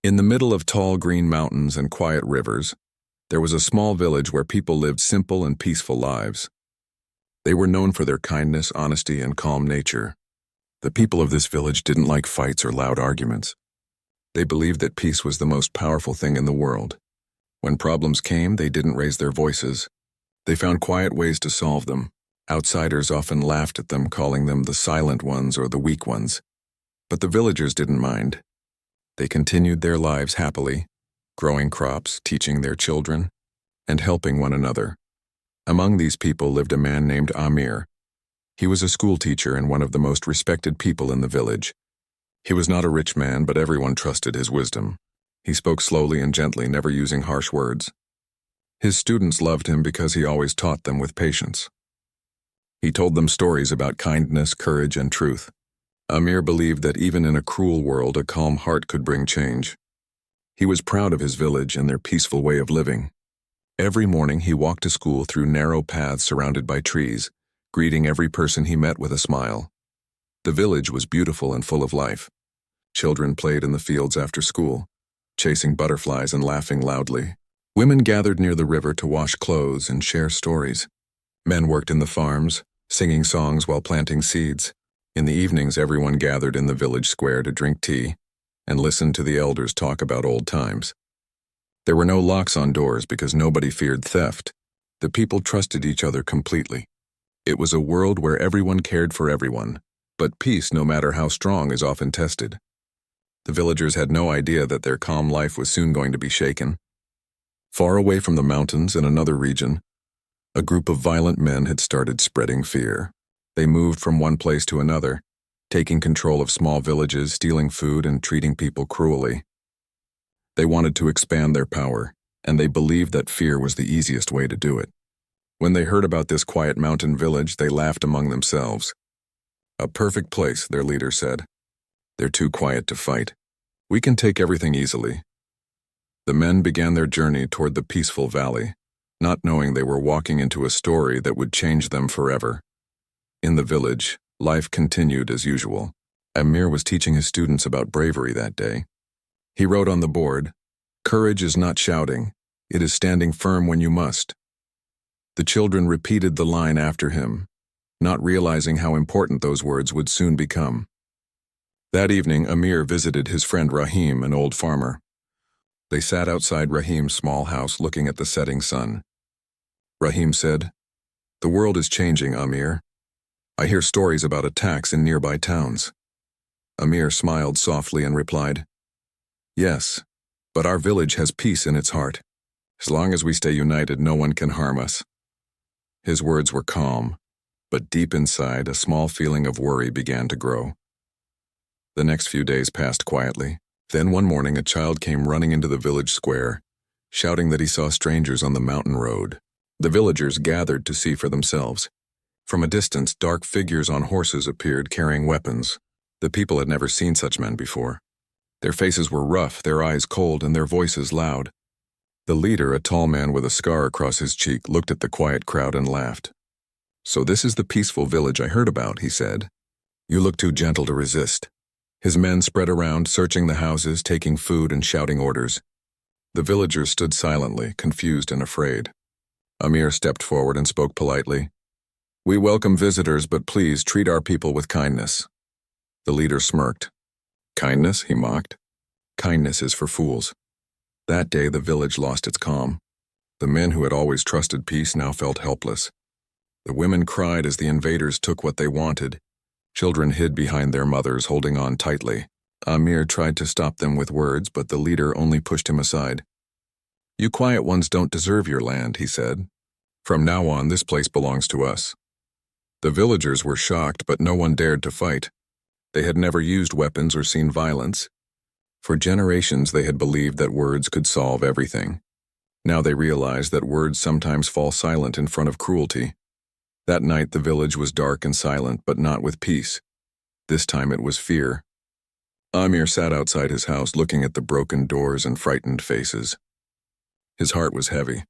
In the middle of tall green mountains and quiet rivers, there was a small village where people lived simple and peaceful lives. They were known for their kindness, honesty, and calm nature. The people of this village didn't like fights or loud arguments. They believed that peace was the most powerful thing in the world. When problems came, they didn't raise their voices. They found quiet ways to solve them. Outsiders often laughed at them, calling them the silent ones or the weak ones. But the villagers didn't mind. They continued their lives happily, growing crops, teaching their children, and helping one another. Among these people lived a man named Amir. He was a school teacher and one of the most respected people in the village. He was not a rich man, but everyone trusted his wisdom. He spoke slowly and gently, never using harsh words. His students loved him because he always taught them with patience. He told them stories about kindness, courage, and truth. Amir believed that even in a cruel world, a calm heart could bring change. He was proud of his village and their peaceful way of living. Every morning he walked to school through narrow paths surrounded by trees, greeting every person he met with a smile. The village was beautiful and full of life. Children played in the fields after school, chasing butterflies and laughing loudly. Women gathered near the river to wash clothes and share stories. Men worked in the farms, singing songs while planting seeds. In the evenings, everyone gathered in the village square to drink tea and listen to the elders talk about old times. There were no locks on doors because nobody feared theft. The people trusted each other completely. It was a world where everyone cared for everyone, but peace, no matter how strong, is often tested. The villagers had no idea that their calm life was soon going to be shaken. Far away from the mountains in another region, a group of violent men had started spreading fear. They moved from one place to another, taking control of small villages, stealing food, and treating people cruelly. They wanted to expand their power, and they believed that fear was the easiest way to do it. When they heard about this quiet mountain village, they laughed among themselves. "A perfect place," their leader said. "They're too quiet to fight. We can take everything easily." The men began their journey toward the peaceful valley, not knowing they were walking into a story that would change them forever. In the village, life continued as usual. Amir was teaching his students about bravery that day. He wrote on the board, "Courage is not shouting, it is standing firm when you must." The children repeated the line after him, not realizing how important those words would soon become. That evening, Amir visited his friend Rahim, an old farmer. They sat outside Rahim's small house looking at the setting sun. Rahim said, "The world is changing, Amir. I hear stories about attacks in nearby towns." Amir smiled softly and replied, "Yes, but our village has peace in its heart. As long as we stay united, no one can harm us." His words were calm, but deep inside, a small feeling of worry began to grow. The next few days passed quietly. Then one morning, a child came running into the village square, shouting that he saw strangers on the mountain road. The villagers gathered to see for themselves. From a distance, dark figures on horses appeared carrying weapons. The people had never seen such men before. Their faces were rough, their eyes cold, and their voices loud. The leader, a tall man with a scar across his cheek, looked at the quiet crowd and laughed. "So this is the peaceful village I heard about," he said. "You look too gentle to resist." His men spread around, searching the houses, taking food and shouting orders. The villagers stood silently, confused and afraid. Amir stepped forward and spoke politely. "We welcome visitors, but please treat our people with kindness." The leader smirked. "Kindness?" he mocked. "Kindness is for fools." That day the village lost its calm. The men who had always trusted peace now felt helpless. The women cried as the invaders took what they wanted. Children hid behind their mothers, holding on tightly. Amir tried to stop them with words, but the leader only pushed him aside. "You quiet ones don't deserve your land," he said. "From now on, this place belongs to us." The villagers were shocked, but no one dared to fight. They had never used weapons or seen violence. For generations, they had believed that words could solve everything. Now they realized that words sometimes fall silent in front of cruelty. That night, the village was dark and silent, but not with peace. This time it was fear. Amir sat outside his house looking at the broken doors and frightened faces. His heart was heavy.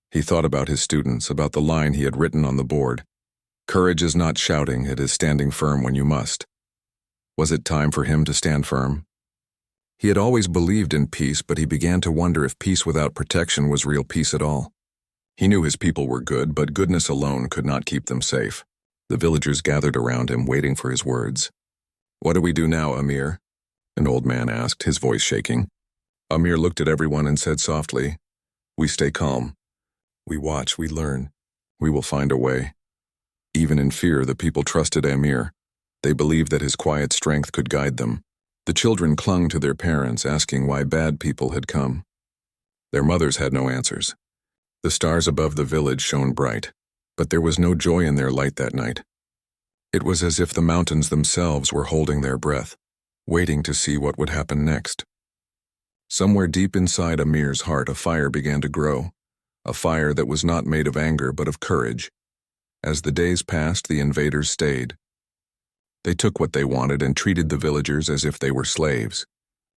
He thought about his students, about the line he had written on the board. "Courage is not shouting, it is standing firm when you must." Was it time for him to stand firm? He had always believed in peace, but he began to wonder if peace without protection was real peace at all. He knew his people were good, but goodness alone could not keep them safe. The villagers gathered around him, waiting for his words. "What do we do now, Amir?" an old man asked, his voice shaking. Amir looked at everyone and said softly, "We stay calm. We watch, we learn. We will find a way." Even in fear, the people trusted Amir. They believed that his quiet strength could guide them. The children clung to their parents, asking why bad people had come. Their mothers had no answers. The stars above the village shone bright, but there was no joy in their light that night. It was as if the mountains themselves were holding their breath, waiting to see what would happen next. Somewhere deep inside Amir's heart, a fire began to grow, a fire that was not made of anger but of courage. As the days passed, the invaders stayed. They took what they wanted and treated the villagers as if they were slaves.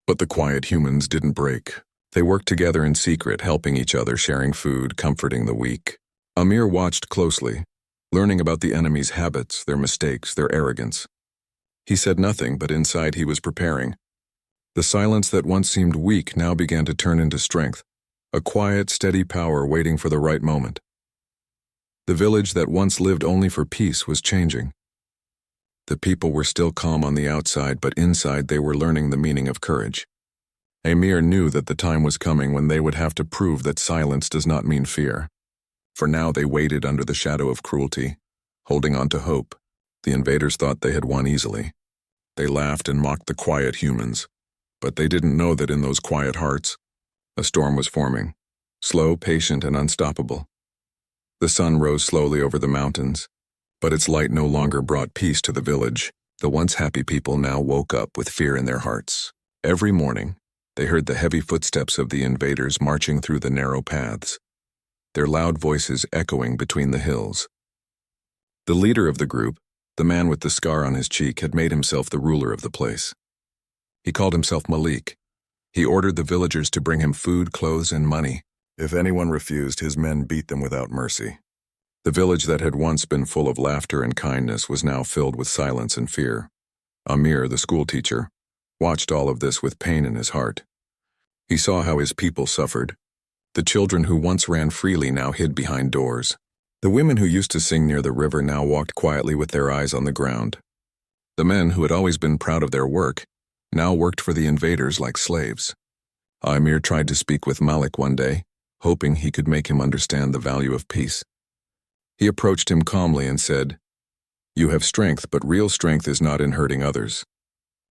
But the quiet humans didn't break. They worked together in secret, helping each other, sharing food, comforting the weak. Amir watched closely, learning about the enemy's habits, their mistakes, their arrogance. He said nothing, but inside he was preparing. The silence that once seemed weak now began to turn into strength, a quiet, steady power waiting for the right moment. The village that once lived only for peace was changing. The people were still calm on the outside, but inside they were learning the meaning of courage. Amir knew that the time was coming when they would have to prove that silence does not mean fear. For now they waited under the shadow of cruelty, holding on to hope. The invaders thought they had won easily. They laughed and mocked the quiet humans, but they didn't know that in those quiet hearts, a storm was forming, slow, patient, and unstoppable. The sun rose slowly over the mountains, but its light no longer brought peace to the village. The once happy people now woke up with fear in their hearts. Every morning, they heard the heavy footsteps of the invaders marching through the narrow paths, their loud voices echoing between the hills. The leader of the group, the man with the scar on his cheek, had made himself the ruler of the place. He called himself Malik. He ordered the villagers to bring him food, clothes, and money. If anyone refused, his men beat them without mercy. The village that had once been full of laughter and kindness was now filled with silence and fear. Amir, the schoolteacher, watched all of this with pain in his heart. He saw how his people suffered. The children who once ran freely now hid behind doors. The women who used to sing near the river now walked quietly with their eyes on the ground. The men who had always been proud of their work now worked for the invaders like slaves. Amir tried to speak with Malik one day, hoping he could make him understand the value of peace. He approached him calmly and said, "You have strength, but real strength is not in hurting others.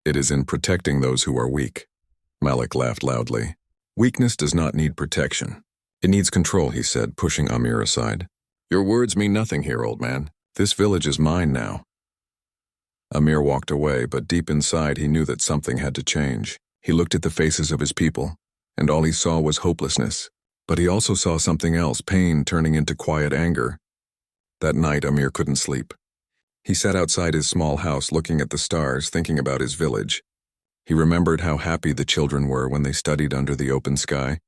It is in protecting those who are weak." Malik laughed loudly. "Weakness does not need protection. It needs control," he said, pushing Amir aside. "Your words mean nothing here, old man. This village is mine now." Amir walked away, but deep inside he knew that something had to change. He looked at the faces of his people, and all he saw was hopelessness. But he also saw something else, pain turning into quiet anger. That night, Amir couldn't sleep. He sat outside his small house looking at the stars, thinking about his village. He remembered how happy the children were when they studied under the open sky,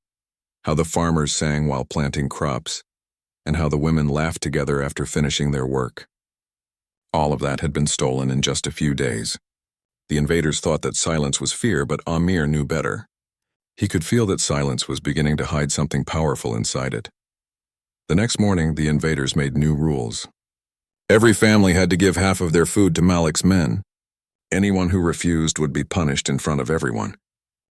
how the farmers sang while planting crops, and how the women laughed together after finishing their work. All of that had been stolen in just a few days. The invaders thought that silence was fear, but Amir knew better. He could feel that silence was beginning to hide something powerful inside it. The next morning, the invaders made new rules. Every family had to give half of their food to Malik's men. Anyone who refused would be punished in front of everyone.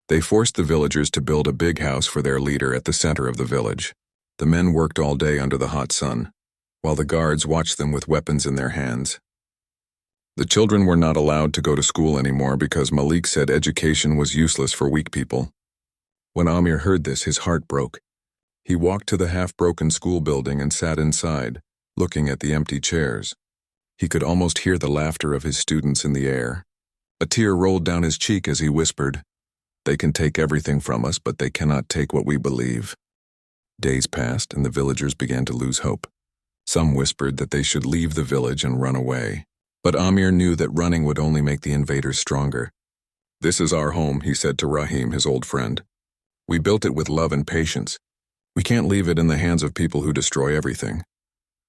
They forced the villagers to build a big house for their leader at the center of the village. The men worked all day under the hot sun, while the guards watched them with weapons in their hands. The children were not allowed to go to school anymore because Malik said education was useless for weak people. When Amir heard this, his heart broke. He walked to the half-broken school building and sat inside, looking at the empty chairs. He could almost hear the laughter of his students in the air. A tear rolled down his cheek as he whispered, "They can take everything from us, but they cannot take what we believe." Days passed, and the villagers began to lose hope. Some whispered that they should leave the village and run away. But Amir knew that running would only make the invaders stronger. "This is our home," he said to Rahim, his old friend. "We built it with love and patience. We can't leave it in the hands of people who destroy everything."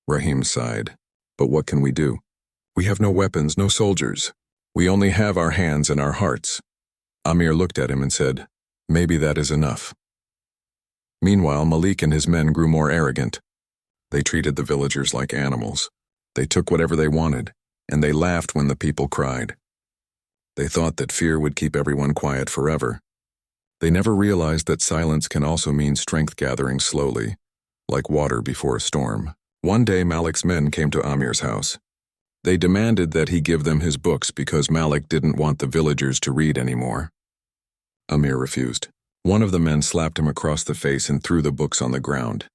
Rahim sighed. "But what can we do? We have no weapons, no soldiers. We only have our hands and our hearts." Amir looked at him and said, "Maybe that is enough." Meanwhile, Malik and his men grew more arrogant. They treated the villagers like animals. They took whatever they wanted, and they laughed when the people cried. They thought that fear would keep everyone quiet forever. They never realized that silence can also mean strength gathering slowly, like water before a storm. One day, Malik's men came to Amir's house. They demanded that he give them his books because Malik didn't want the villagers to read anymore. Amir refused. One of the men slapped him across the face and threw the books on the ground.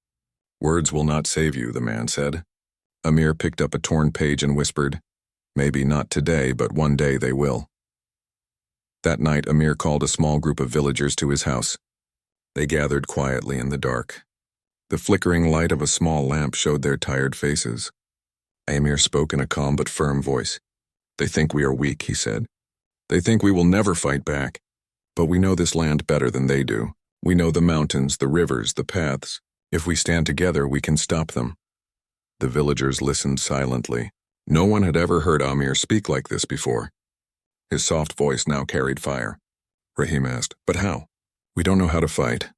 "Words will not save you," the man said. Amir picked up a torn page and whispered, "Maybe not today, but one day they will." That night, Amir called a small group of villagers to his house. They gathered quietly in the dark. The flickering light of a small lamp showed their tired faces. Amir spoke in a calm but firm voice. "They think we are weak," he said. "They think we will never fight back. But we know this land better than they do. We know the mountains, the rivers, the paths. If we stand together, we can stop them." The villagers listened silently. No one had ever heard Amir speak like this before. His soft voice now carried fire. Rahim asked, "But how? We don't know how to fight."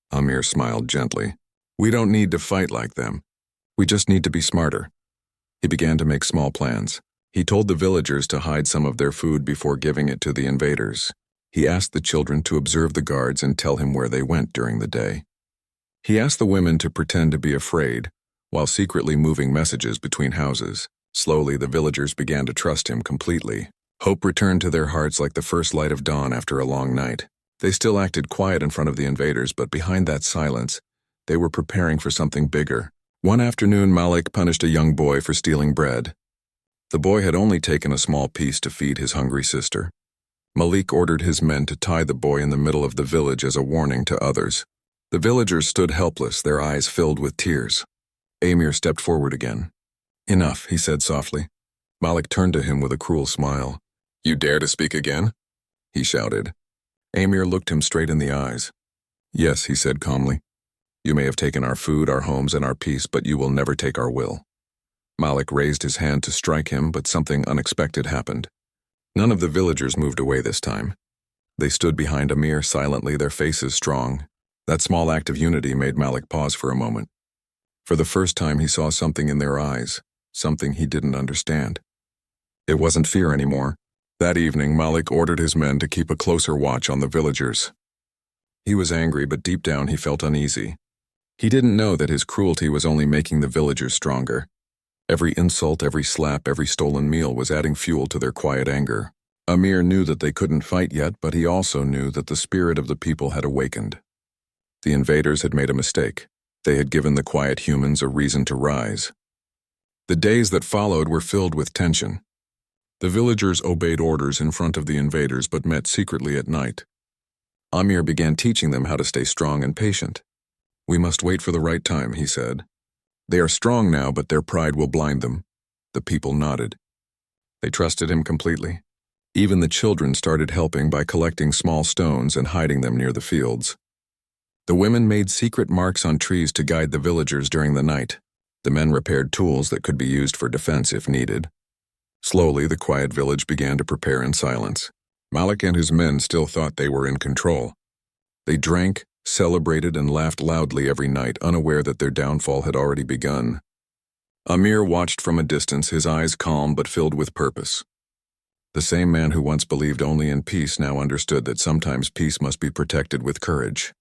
Amir smiled gently. "We don't need to fight like them. We just need to be smarter." He began to make small plans. He told the villagers to hide some of their food before giving it to the invaders. He asked the children to observe the guards and tell him where they went during the day. He asked the women to pretend to be afraid, while secretly moving messages between houses. Slowly, the villagers began to trust him completely. Hope returned to their hearts like the first light of dawn after a long night. They still acted quiet in front of the invaders, but behind that silence, they were preparing for something bigger. One afternoon, Malik punished a young boy for stealing bread. The boy had only taken a small piece to feed his hungry sister. Malik ordered his men to tie the boy in the middle of the village as a warning to others. The villagers stood helpless, their eyes filled with tears. Amir stepped forward again. "Enough," he said softly. Malik turned to him with a cruel smile. "You dare to speak again?" he shouted. Amir looked him straight in the eyes. "Yes," he said calmly. "You may have taken our food, our homes, and our peace, but you will never take our will." Malik raised his hand to strike him, but something unexpected happened. None of the villagers moved away this time. They stood behind Amir silently, their faces strong. That small act of unity made Malik pause for a moment. For the first time, he saw something in their eyes, something he didn't understand. It wasn't fear anymore. That evening, Malik ordered his men to keep a closer watch on the villagers. He was angry, but deep down he felt uneasy. He didn't know that his cruelty was only making the villagers stronger. Every insult, every slap, every stolen meal was adding fuel to their quiet anger. Amir knew that they couldn't fight yet, but he also knew that the spirit of the people had awakened. The invaders had made a mistake. They had given the quiet humans a reason to rise. The days that followed were filled with tension. The villagers obeyed orders in front of the invaders but met secretly at night. Amir began teaching them how to stay strong and patient. "We must wait for the right time," he said. "They are strong now, but their pride will blind them." The people nodded. They trusted him completely. Even the children started helping by collecting small stones and hiding them near the fields. The women made secret marks on trees to guide the villagers during the night. The men repaired tools that could be used for defense if needed. Slowly, the quiet village began to prepare in silence. Malik and his men still thought they were in control. They drank, celebrated, and laughed loudly every night, unaware that their downfall had already begun. Amir watched from a distance, his eyes calm but filled with purpose. The same man who once believed only in peace now understood that sometimes peace must be protected with courage.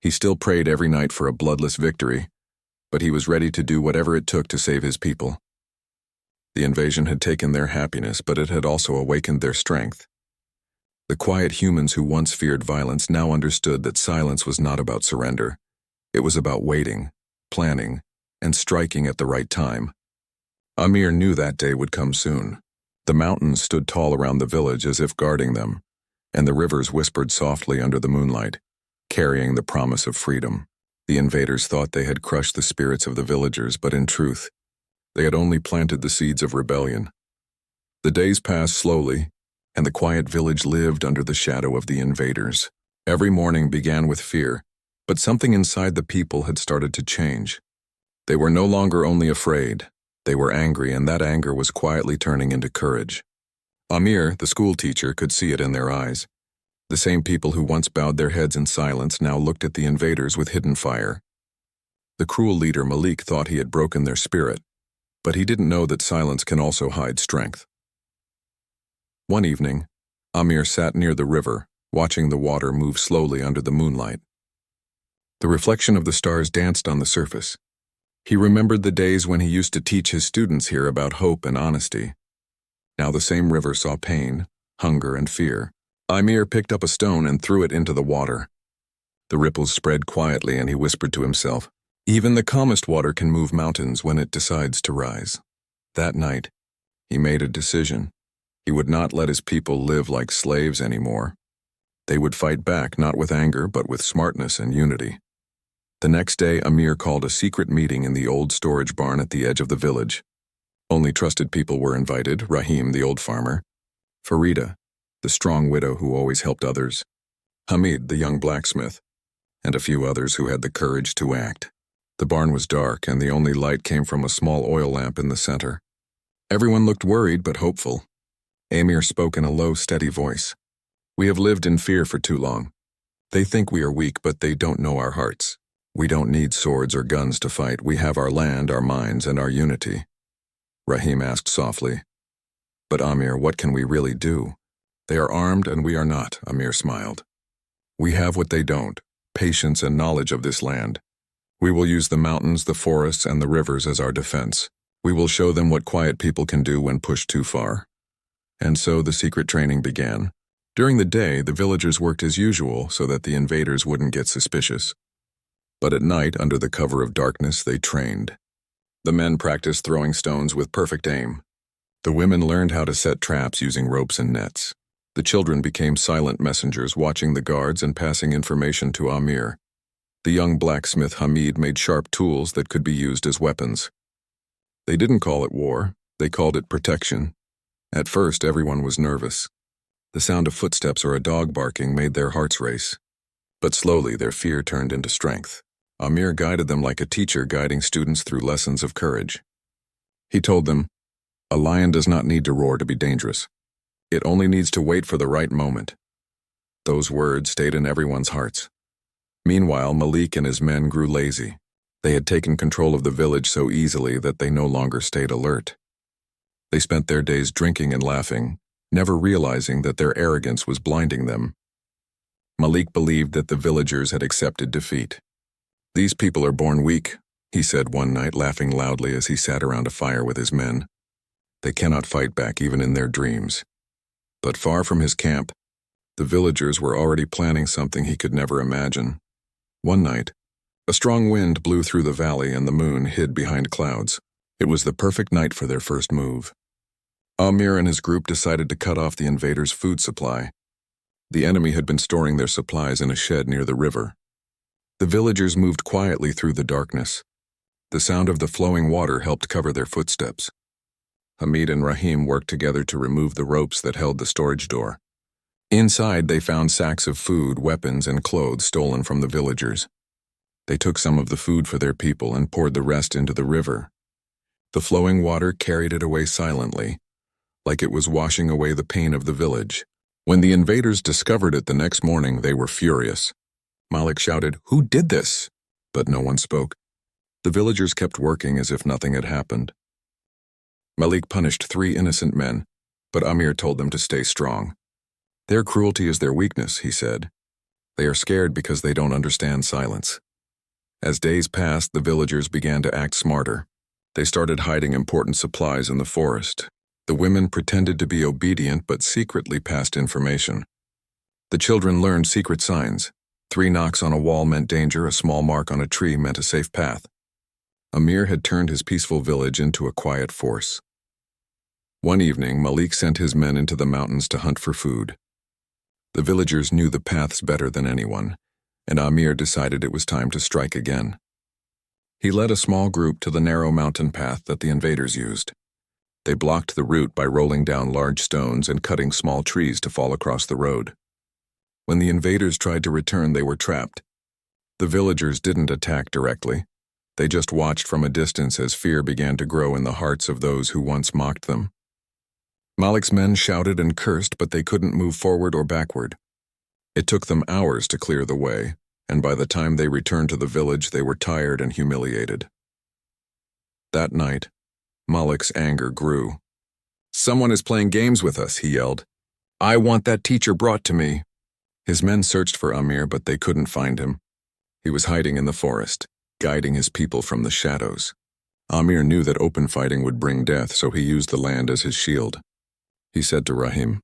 He still prayed every night for a bloodless victory, but he was ready to do whatever it took to save his people. The invasion had taken their happiness, but it had also awakened their strength. The quiet humans who once feared violence now understood that silence was not about surrender. It was about waiting, planning, and striking at the right time. Amir knew that day would come soon. The mountains stood tall around the village as if guarding them, and the rivers whispered softly under the moonlight, carrying the promise of freedom. The invaders thought they had crushed the spirits of the villagers, but in truth, they had only planted the seeds of rebellion. The days passed slowly, and the quiet village lived under the shadow of the invaders. Every morning began with fear, but something inside the people had started to change. They were no longer only afraid, they were angry, and that anger was quietly turning into courage. Amir, the school teacher, could see it in their eyes. The same people who once bowed their heads in silence now looked at the invaders with hidden fire. The cruel leader Malik thought he had broken their spirit, but he didn't know that silence can also hide strength. One evening, Amir sat near the river, watching the water move slowly under the moonlight. The reflection of the stars danced on the surface. He remembered the days when he used to teach his students here about hope and honesty. Now the same river saw pain, hunger, and fear. Amir picked up a stone and threw it into the water. The ripples spread quietly, and he whispered to himself, "Even the calmest water can move mountains when it decides to rise." That night, he made a decision. He would not let his people live like slaves anymore. They would fight back, not with anger, but with smartness and unity. The next day, Amir called a secret meeting in the old storage barn at the edge of the village. Only trusted people were invited: Rahim, the old farmer; Farida, the strong widow who always helped others; Hamid, the young blacksmith; and a few others who had the courage to act. The barn was dark, and the only light came from a small oil lamp in the center. Everyone looked worried but hopeful. Amir spoke in a low, steady voice. "We have lived in fear for too long. They think we are weak, but they don't know our hearts. We don't need swords or guns to fight. We have our land, our minds, and our unity." Rahim asked softly, "But Amir, what can we really do?" "They are armed and we are not," Amir smiled. "We have what they don't: patience and knowledge of this land. We will use the mountains, the forests, and the rivers as our defense. We will show them what quiet people can do when pushed too far." And so the secret training began. During the day, the villagers worked as usual so that the invaders wouldn't get suspicious. But at night, under the cover of darkness, they trained. The men practiced throwing stones with perfect aim. The women learned how to set traps using ropes and nets. The children became silent messengers, watching the guards and passing information to Amir. The young blacksmith Hamid made sharp tools that could be used as weapons. They didn't call it war, they called it protection. At first, everyone was nervous. The sound of footsteps or a dog barking made their hearts race. But slowly, their fear turned into strength. Amir guided them like a teacher guiding students through lessons of courage. He told them, "A lion does not need to roar to be dangerous. It only needs to wait for the right moment." Those words stayed in everyone's hearts. Meanwhile, Malik and his men grew lazy. They had taken control of the village so easily that they no longer stayed alert. They spent their days drinking and laughing, never realizing that their arrogance was blinding them. Malik believed that the villagers had accepted defeat. "These people are born weak," he said one night, laughing loudly as he sat around a fire with his men. "They cannot fight back even in their dreams." But far from his camp, the villagers were already planning something he could never imagine. One night, a strong wind blew through the valley and the moon hid behind clouds. It was the perfect night for their first move. Amir and his group decided to cut off the invaders' food supply. The enemy had been storing their supplies in a shed near the river. The villagers moved quietly through the darkness. The sound of the flowing water helped cover their footsteps. Hamid and Rahim worked together to remove the ropes that held the storage door. Inside, they found sacks of food, weapons, and clothes stolen from the villagers. They took some of the food for their people and poured the rest into the river. The flowing water carried it away silently, like it was washing away the pain of the village. When the invaders discovered it the next morning, they were furious. Malik shouted, "Who did this?" But no one spoke. The villagers kept working as if nothing had happened. Malik punished 3 innocent men, but Amir told them to stay strong. "Their cruelty is their weakness," he said. "They are scared because they don't understand silence." As days passed, the villagers began to act smarter. They started hiding important supplies in the forest. The women pretended to be obedient but secretly passed information. The children learned secret signs. 3 knocks on a wall meant danger, a small mark on a tree meant a safe path. Amir had turned his peaceful village into a quiet force. One evening, Malik sent his men into the mountains to hunt for food. The villagers knew the paths better than anyone, and Amir decided it was time to strike again. He led a small group to the narrow mountain path that the invaders used. They blocked the route by rolling down large stones and cutting small trees to fall across the road. When the invaders tried to return, they were trapped. The villagers didn't attack directly. They just watched from a distance as fear began to grow in the hearts of those who once mocked them. Malik's men shouted and cursed, but they couldn't move forward or backward. It took them hours to clear the way, and by the time they returned to the village, they were tired and humiliated. That night, Malik's anger grew. "Someone is playing games with us," he yelled. "I want that teacher brought to me." His men searched for Amir, but they couldn't find him. He was hiding in the forest, guiding his people from the shadows. Amir knew that open fighting would bring death, so he used the land as his shield. He said to Rahim,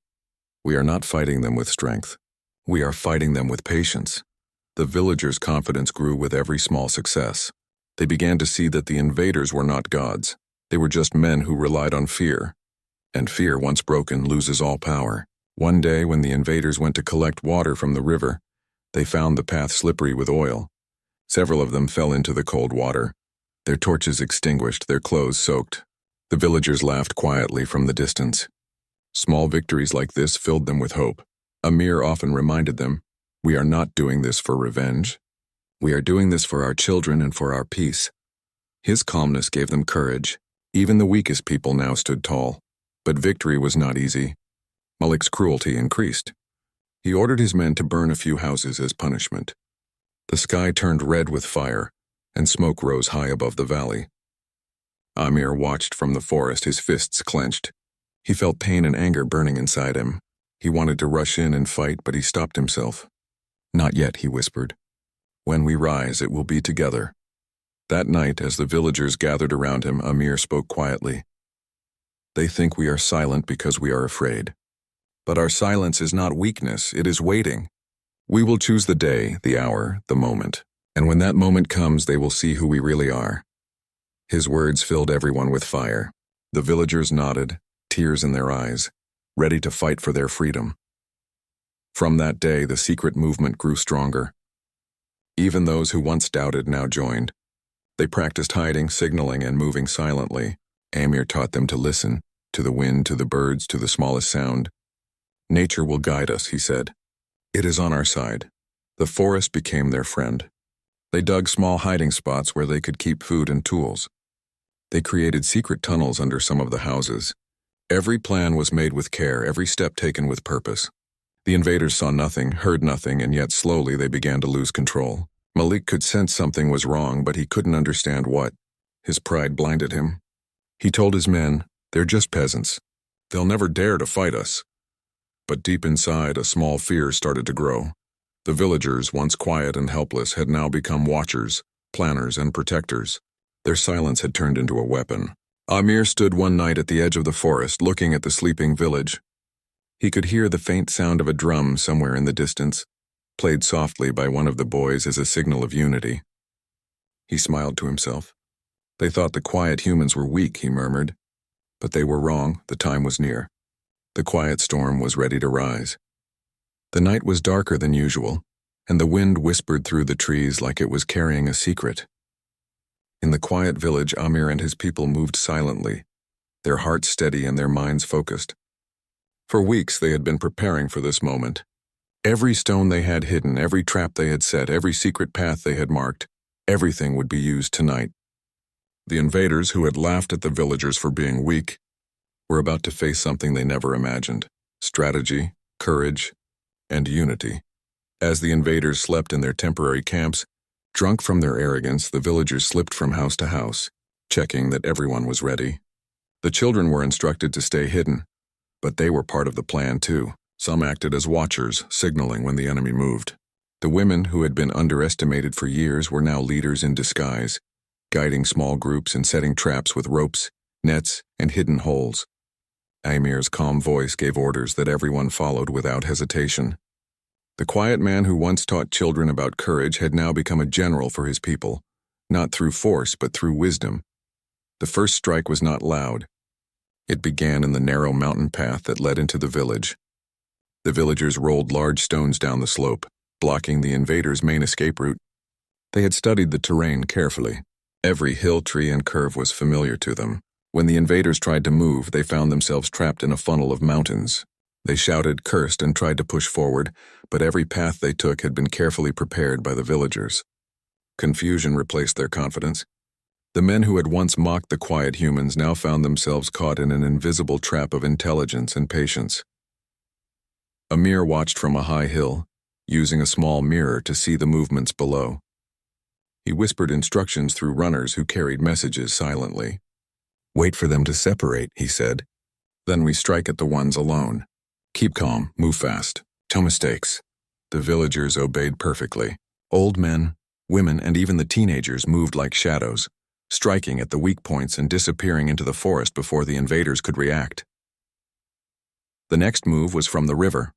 "We are not fighting them with strength. We are fighting them with patience." The villagers' confidence grew with every small success. They began to see that the invaders were not gods. They were just men who relied on fear. And fear, once broken, loses all power. One day, when the invaders went to collect water from the river, they found the path slippery with oil. Several of them fell into the cold water, their torches extinguished, their clothes soaked. The villagers laughed quietly from the distance. Small victories like this filled them with hope. Amir often reminded them, "We are not doing this for revenge. We are doing this for our children and for our peace." His calmness gave them courage. Even the weakest people now stood tall. But victory was not easy. Malik's cruelty increased. He ordered his men to burn a few houses as punishment. The sky turned red with fire, and smoke rose high above the valley. Amir watched from the forest, his fists clenched. He felt pain and anger burning inside him. He wanted to rush in and fight, but he stopped himself. "Not yet," he whispered. "When we rise, it will be together." That night, as the villagers gathered around him, Amir spoke quietly. "They think we are silent because we are afraid. But our silence is not weakness, it is waiting. We will choose the day, the hour, the moment. And when that moment comes, they will see who we really are." His words filled everyone with fire. The villagers nodded, tears in their eyes, ready to fight for their freedom. From that day, the secret movement grew stronger. Even those who once doubted now joined. They practiced hiding, signaling, and moving silently. Amir taught them to listen, to the wind, to the birds, to the smallest sound. "Nature will guide us," he said. "It is on our side." The forest became their friend. They dug small hiding spots where they could keep food and tools. They created secret tunnels under some of the houses. Every plan was made with care, every step taken with purpose. The invaders saw nothing, heard nothing, and yet slowly they began to lose control. Malik could sense something was wrong, but he couldn't understand what. His pride blinded him. He told his men, "They're just peasants. They'll never dare to fight us." But deep inside, a small fear started to grow. The villagers, once quiet and helpless, had now become watchers, planners, and protectors. Their silence had turned into a weapon. Amir stood one night at the edge of the forest, looking at the sleeping village. He could hear the faint sound of a drum somewhere in the distance, played softly by one of the boys as a signal of unity. He smiled to himself. "They thought the quiet humans were weak," he murmured. But they were wrong, the time was near. The quiet storm was ready to rise. The night was darker than usual, and the wind whispered through the trees like it was carrying a secret. In the quiet village, Amir and his people moved silently, their hearts steady and their minds focused. For weeks they had been preparing for this moment. Every stone they had hidden, every trap they had set, every secret path they had marked, everything would be used tonight. The invaders, who had laughed at the villagers for being weak, were about to face something they never imagined: strategy, courage, and unity. As the invaders slept in their temporary camps, drunk from their arrogance, the villagers slipped from house to house, checking that everyone was ready. The children were instructed to stay hidden, but they were part of the plan too. Some acted as watchers, signaling when the enemy moved. The women, who had been underestimated for years, were now leaders in disguise, guiding small groups and setting traps with ropes, nets, and hidden holes. Amir's calm voice gave orders that everyone followed without hesitation. The quiet man who once taught children about courage had now become a general for his people, not through force but through wisdom. The first strike was not loud. It began in the narrow mountain path that led into the village. The villagers rolled large stones down the slope, blocking the invaders' main escape route. They had studied the terrain carefully. Every hill, tree, and curve was familiar to them. When the invaders tried to move, they found themselves trapped in a funnel of mountains. They shouted, cursed, and tried to push forward, but every path they took had been carefully prepared by the villagers. Confusion replaced their confidence. The men who had once mocked the quiet humans now found themselves caught in an invisible trap of intelligence and patience. Amir watched from a high hill, using a small mirror to see the movements below. He whispered instructions through runners who carried messages silently. "Wait for them to separate," he said. "Then we strike at the ones alone. Keep calm, move fast, no mistakes." The villagers obeyed perfectly. Old men, women, and even the teenagers moved like shadows, striking at the weak points and disappearing into the forest before the invaders could react. The next move was from the river.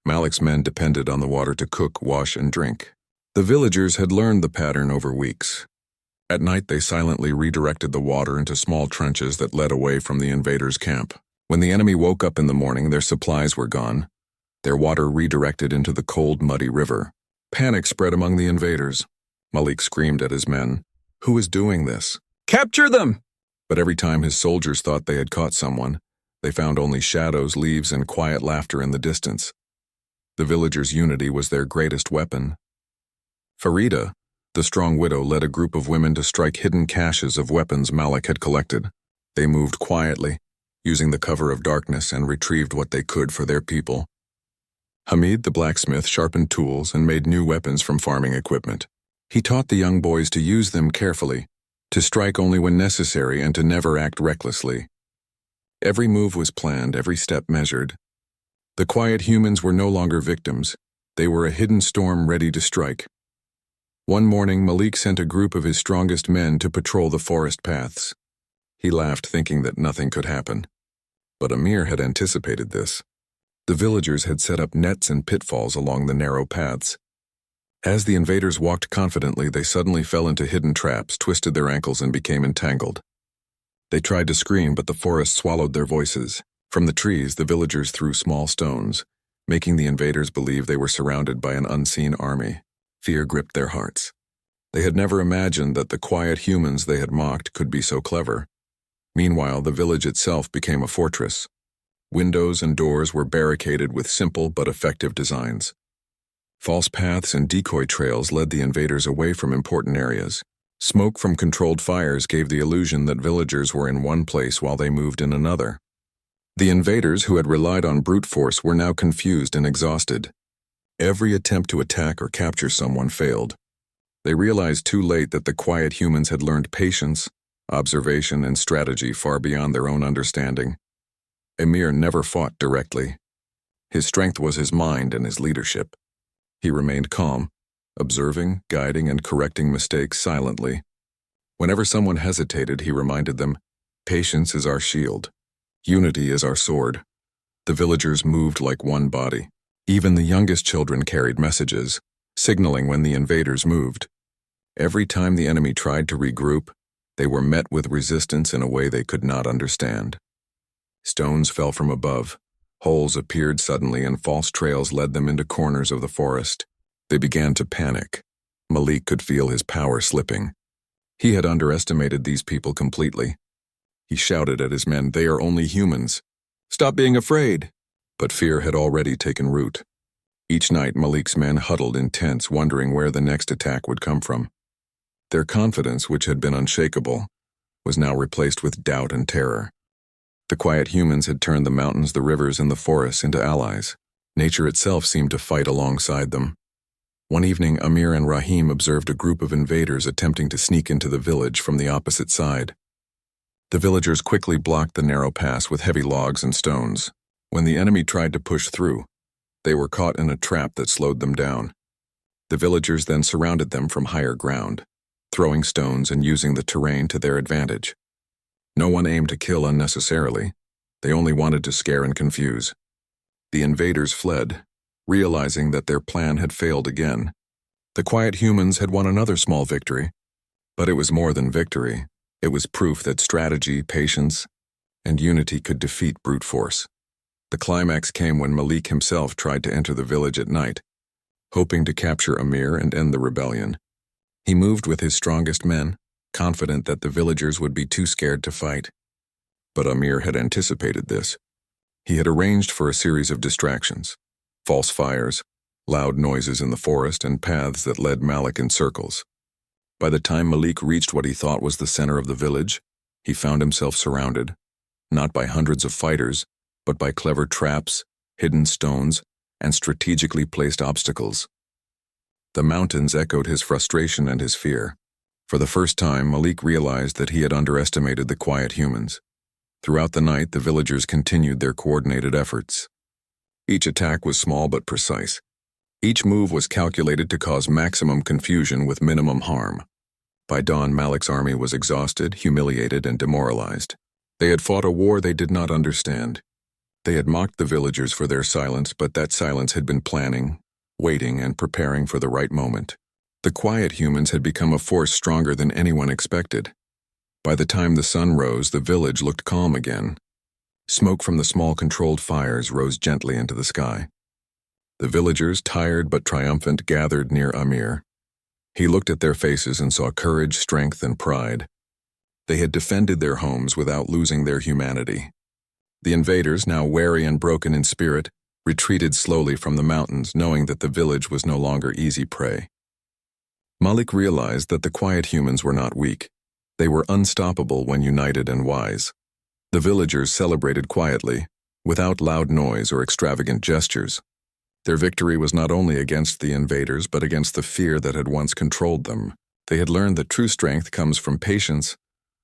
Malik's men depended on the water to cook, wash, and drink. The villagers had learned the pattern over weeks. At night, they silently redirected the water into small trenches that led away from the invaders' camp. When the enemy woke up in the morning, their supplies were gone. Their water redirected into the cold, muddy river. Panic spread among the invaders. Malik screamed at his men, "Who is doing this? Capture them!" But every time his soldiers thought they had caught someone, they found only shadows, leaves, and quiet laughter in the distance. The villagers' unity was their greatest weapon. Farida, the strong widow, led a group of women to strike hidden caches of weapons Malik had collected. They moved quietly, using the cover of darkness, and retrieved what they could for their people. Hamid, the blacksmith, sharpened tools and made new weapons from farming equipment. He taught the young boys to use them carefully, to strike only when necessary, and to never act recklessly. Every move was planned, every step measured. The quiet humans were no longer victims. They were a hidden storm ready to strike. One morning, Malik sent a group of his strongest men to patrol the forest paths. He laughed, thinking that nothing could happen. But Amir had anticipated this. The villagers had set up nets and pitfalls along the narrow paths. As the invaders walked confidently, they suddenly fell into hidden traps, twisted their ankles, and became entangled. They tried to scream, but the forest swallowed their voices. From the trees, the villagers threw small stones, making the invaders believe they were surrounded by an unseen army. Fear gripped their hearts. They had never imagined that the quiet humans they had mocked could be so clever. Meanwhile, the village itself became a fortress. Windows and doors were barricaded with simple but effective designs. False paths and decoy trails led the invaders away from important areas. Smoke from controlled fires gave the illusion that villagers were in one place while they moved in another. The invaders, who had relied on brute force, were now confused and exhausted. Every attempt to attack or capture someone failed. They realized too late that the quiet humans had learned patience, observation, and strategy far beyond their own understanding. Emir never fought directly. His strength was his mind and his leadership. He remained calm, observing, guiding, and correcting mistakes silently. Whenever someone hesitated, he reminded them, "Patience is our shield. Unity is our sword." The villagers moved like one body. Even the youngest children carried messages, signaling when the invaders moved. Every time the enemy tried to regroup, they were met with resistance in a way they could not understand. Stones fell from above, holes appeared suddenly, and false trails led them into corners of the forest. They began to panic. Malik could feel his power slipping. He had underestimated these people completely. He shouted at his men, "They are only humans. Stop being afraid." But fear had already taken root. Each night, Malik's men huddled in tents, wondering where the next attack would come from. Their confidence, which had been unshakable, was now replaced with doubt and terror. The quiet humans had turned the mountains, the rivers, and the forests into allies. Nature itself seemed to fight alongside them. One evening, Amir and Rahim observed a group of invaders attempting to sneak into the village from the opposite side. The villagers quickly blocked the narrow pass with heavy logs and stones. When the enemy tried to push through, they were caught in a trap that slowed them down. The villagers then surrounded them from higher ground, throwing stones and using the terrain to their advantage. No one aimed to kill unnecessarily. They only wanted to scare and confuse. The invaders fled, realizing that their plan had failed again. The quiet humans had won another small victory, but it was more than victory. It was proof that strategy, patience, and unity could defeat brute force. The climax came when Malik himself tried to enter the village at night, hoping to capture Amir and end the rebellion. He moved with his strongest men, confident that the villagers would be too scared to fight. But Amir had anticipated this. He had arranged for a series of distractions: false fires, loud noises in the forest, and paths that led Malik in circles. By the time Malik reached what he thought was the center of the village, he found himself surrounded, not by hundreds of fighters, but by clever traps, hidden stones, and strategically placed obstacles. The mountains echoed his frustration and his fear. For the first time, Malik realized that he had underestimated the quiet humans. Throughout the night, the villagers continued their coordinated efforts. Each attack was small but precise. Each move was calculated to cause maximum confusion with minimum harm. By dawn, Malik's army was exhausted, humiliated, and demoralized. They had fought a war they did not understand. They had mocked the villagers for their silence, but that silence had been planning, waiting, and preparing for the right moment. The quiet humans had become a force stronger than anyone expected. By the time the sun rose, the village looked calm again. Smoke from the small controlled fires rose gently into the sky. The villagers, tired but triumphant, gathered near Amir. He looked at their faces and saw courage, strength, and pride. They had defended their homes without losing their humanity. The invaders, now wary and broken in spirit, retreated slowly from the mountains, knowing that the village was no longer easy prey. Malik realized that the quiet humans were not weak. They were unstoppable when united and wise. The villagers celebrated quietly, without loud noise or extravagant gestures. Their victory was not only against the invaders, but against the fear that had once controlled them. They had learned that true strength comes from patience,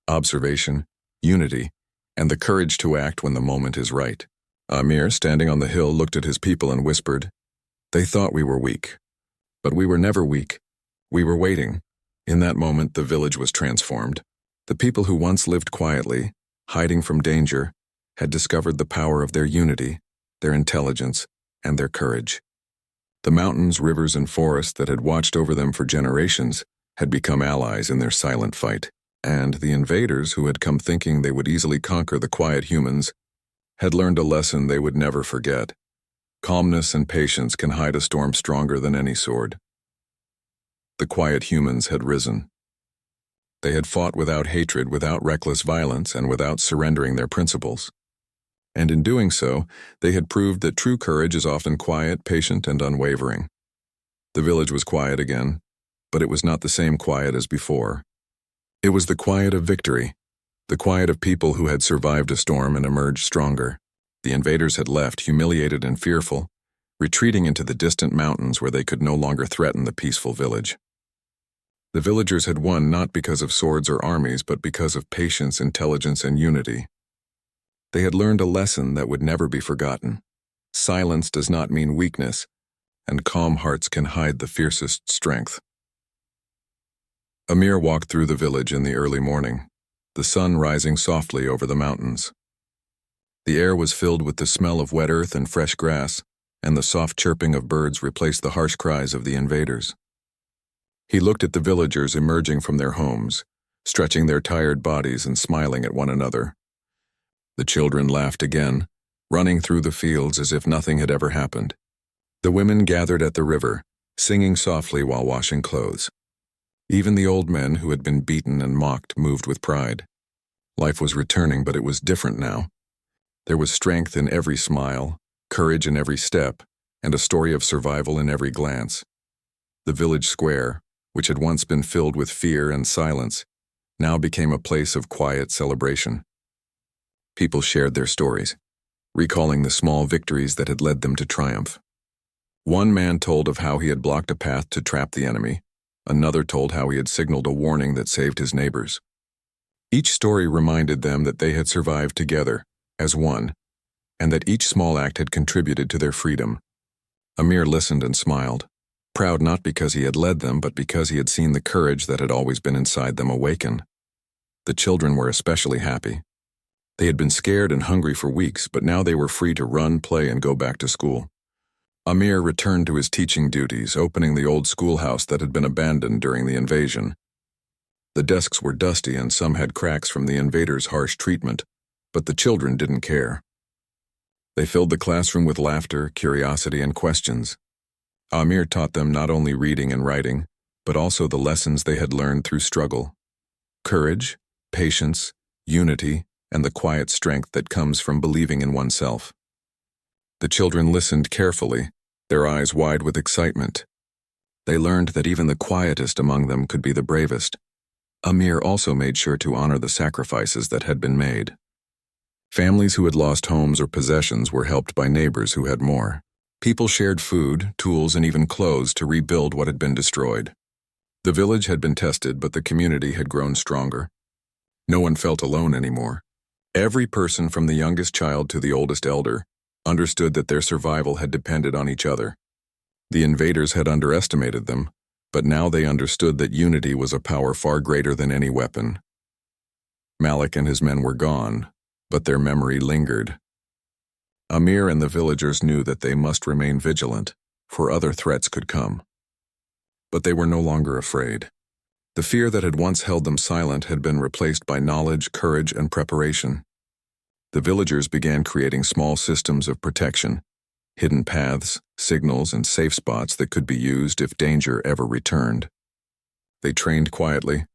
observation, unity, and the courage to act when the moment is right. Amir, standing on the hill, looked at his people and whispered, "They thought we were weak. But we were never weak. We were waiting." In that moment, the village was transformed. The people who once lived quietly, hiding from danger, had discovered the power of their unity, their intelligence, and their courage. The mountains, rivers, and forests that had watched over them for generations had become allies in their silent fight, and the invaders, who had come thinking they would easily conquer the quiet humans, had learned a lesson they would never forget. Calmness and patience can hide a storm stronger than any sword. The quiet humans had risen. They had fought without hatred, without reckless violence, and without surrendering their principles. And in doing so, they had proved that true courage is often quiet, patient, and unwavering. The village was quiet again, but it was not the same quiet as before. It was the quiet of victory, the quiet of people who had survived a storm and emerged stronger. The invaders had left, humiliated and fearful, retreating into the distant mountains where they could no longer threaten the peaceful village. The villagers had won not because of swords or armies, but because of patience, intelligence, and unity. They had learned a lesson that would never be forgotten. Silence does not mean weakness, and calm hearts can hide the fiercest strength. Amir walked through the village in the early morning, the sun rising softly over the mountains. The air was filled with the smell of wet earth and fresh grass, and the soft chirping of birds replaced the harsh cries of the invaders. He looked at the villagers emerging from their homes, stretching their tired bodies and smiling at one another. The children laughed again, running through the fields as if nothing had ever happened. The women gathered at the river, singing softly while washing clothes. Even the old men who had been beaten and mocked moved with pride. Life was returning, but it was different now. There was strength in every smile, courage in every step, and a story of survival in every glance. The village square, which had once been filled with fear and silence, now became a place of quiet celebration. People shared their stories, recalling the small victories that had led them to triumph. One man told of how he had blocked a path to trap the enemy. Another told how he had signaled a warning that saved his neighbors. Each story reminded them that they had survived together, as one, and that each small act had contributed to their freedom. Amir listened and smiled, proud not because he had led them, but because he had seen the courage that had always been inside them awaken. The children were especially happy. They had been scared and hungry for weeks, but now they were free to run, play, and go back to school. Amir returned to his teaching duties, opening the old schoolhouse that had been abandoned during the invasion. The desks were dusty and some had cracks from the invaders' harsh treatment, but the children didn't care. They filled the classroom with laughter, curiosity, and questions. Amir taught them not only reading and writing, but also the lessons they had learned through struggle. Courage, patience, unity, and the quiet strength that comes from believing in oneself. The children listened carefully, their eyes wide with excitement. They learned that even the quietest among them could be the bravest. Amir also made sure to honor the sacrifices that had been made. Families who had lost homes or possessions were helped by neighbors who had more. People shared food, tools, and even clothes to rebuild what had been destroyed. The village had been tested, but the community had grown stronger. No one felt alone anymore. Every person, from the youngest child to the oldest elder, understood that their survival had depended on each other. The invaders had underestimated them, but now they understood that unity was a power far greater than any weapon. Malik and his men were gone, but their memory lingered. Amir and the villagers knew that they must remain vigilant, for other threats could come. But they were no longer afraid. The fear that had once held them silent had been replaced by knowledge, courage, and preparation. The villagers began creating small systems of protection, hidden paths, signals, and safe spots that could be used if danger ever returned. They trained quietly,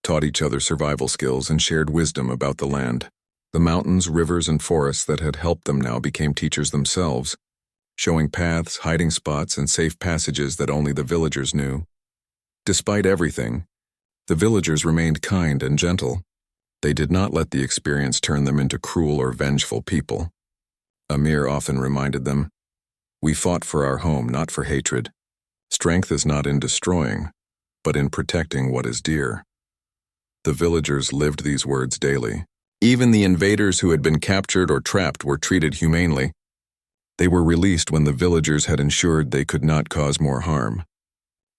taught each other survival skills, and shared wisdom about the land. The mountains, rivers, and forests that had helped them now became teachers themselves, showing paths, hiding spots, and safe passages that only the villagers knew. Despite everything, the villagers remained kind and gentle. They did not let the experience turn them into cruel or vengeful people. Amir often reminded them, "We fought for our home, not for hatred. Strength is not in destroying, but in protecting what is dear." The villagers lived these words daily. Even the invaders who had been captured or trapped were treated humanely. They were released when the villagers had ensured they could not cause more harm.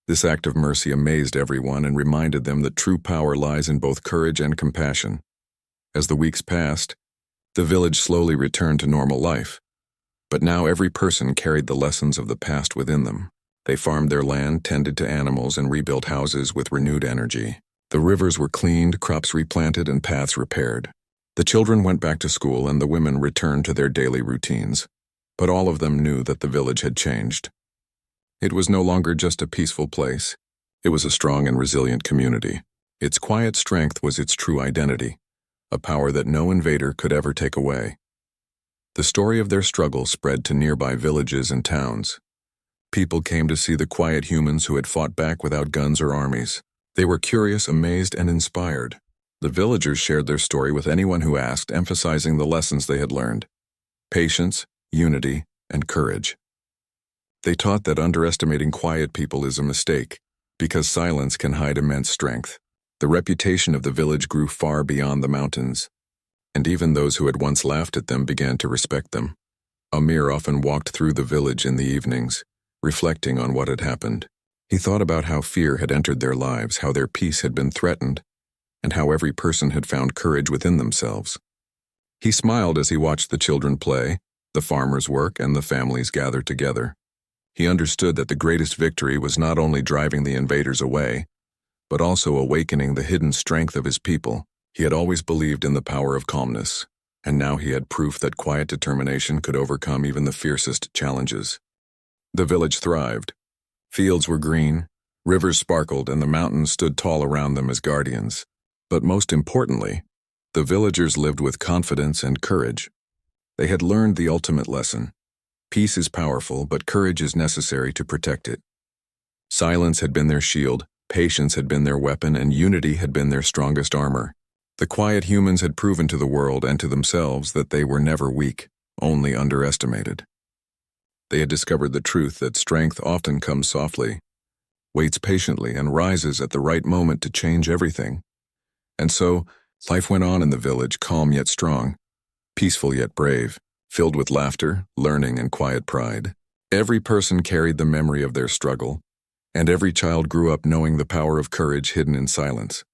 This act of mercy amazed everyone and reminded them that true power lies in both courage and compassion. As the weeks passed, the village slowly returned to normal life. But now every person carried the lessons of the past within them. They farmed their land, tended to animals, and rebuilt houses with renewed energy. The rivers were cleaned, crops replanted, and paths repaired. The children went back to school and the women returned to their daily routines. But all of them knew that the village had changed. It was no longer just a peaceful place. It was a strong and resilient community. Its quiet strength was its true identity, a power that no invader could ever take away. The story of their struggle spread to nearby villages and towns. People came to see the quiet humans who had fought back without guns or armies. They were curious, amazed, and inspired. The villagers shared their story with anyone who asked, emphasizing the lessons they had learned: patience, unity, and courage. They taught that underestimating quiet people is a mistake, because silence can hide immense strength. The reputation of the village grew far beyond the mountains, and even those who had once laughed at them began to respect them. Amir often walked through the village in the evenings, reflecting on what had happened. He thought about how fear had entered their lives, how their peace had been threatened, and how every person had found courage within themselves. He smiled as he watched the children play, the farmers work, and the families gather together. He understood that the greatest victory was not only driving the invaders away, but also awakening the hidden strength of his people. He had always believed in the power of calmness, and now he had proof that quiet determination could overcome even the fiercest challenges. The village thrived. Fields were green, rivers sparkled, and the mountains stood tall around them as guardians. But most importantly, the villagers lived with confidence and courage. They had learned the ultimate lesson: peace is powerful, but courage is necessary to protect it. Silence had been their shield, patience had been their weapon, and unity had been their strongest armor. The quiet humans had proven to the world and to themselves that they were never weak, only underestimated. They had discovered the truth that strength often comes softly, waits patiently, and rises at the right moment to change everything. And so, life went on in the village, calm yet strong, peaceful yet brave, filled with laughter, learning, and quiet pride. Every person carried the memory of their struggle, and every child grew up knowing the power of courage hidden in silence.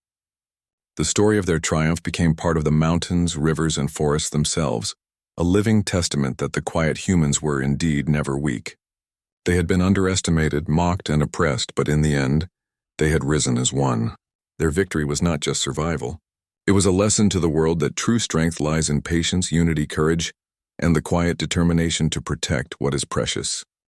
The story of their triumph became part of the mountains, rivers, and forests themselves, a living testament that the quiet humans were indeed never weak. They had been underestimated, mocked, and oppressed, but in the end, they had risen as one. Their victory was not just survival. It was a lesson to the world that true strength lies in patience, unity, courage, and the quiet determination to protect what is precious.